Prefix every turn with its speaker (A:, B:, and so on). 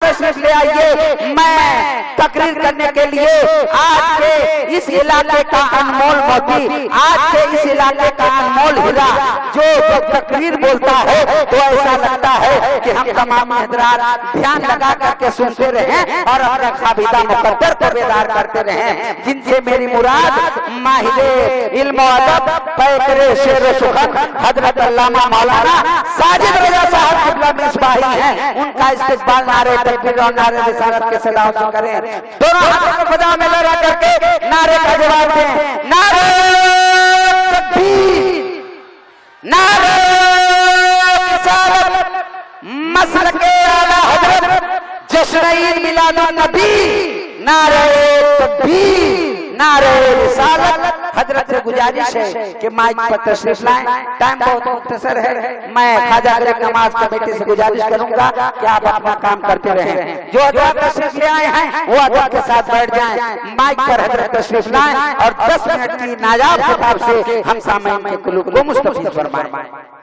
A: तशरीफ ले आइए। मैं तकरीर करने के लिए आज के इस इलाके का अनमोल मोती, आज के इस इलाके का अनमोल हीरा, जो तकरीर बोलता है तो ऐसा लगता है कि हम तमाम हजरात ध्यान लगा करके सुनते रहें और अपना खाबिदा मुकद्दर को बेदार करते रहें। जिनसे मेरी मुराद माहिरे इल्म व अदब, पैकरे शेर व सुखन हजरत अल्लामा मौलाना साजिद रजा साहब किबला मिसबाही हैं। उनका इस्तिकबाल नारे तकबीर और नारे रिसालत के सदाओं से करें। दोनों हाथों को खुदा में लगा करके नारे का जवाब दें। नारे तकबीर, नारे रिसालत, मसलके आला हजरत, जश्न ईद मिलादुन नबी, नारे तकबीर, नारे रिसालत। हजरत से गुजारिश है कि माइक पर तशरीफ लाएं। टाइम बहुत मुख्तसर है। मैं ख्वाजा गरीब नवाज कमेटी से गुजारिश करूंगा कि आप अपना काम करते रहें। जो हजरत तशरीफ ले आए हैं वो अदब के साथ बैठ जाएं। माइक पर हजरत तशरीफ लाएं और 10 मिनट की नायाब किताब से हम सामईन के कुलूब को मुस्तफीद फरमाएं।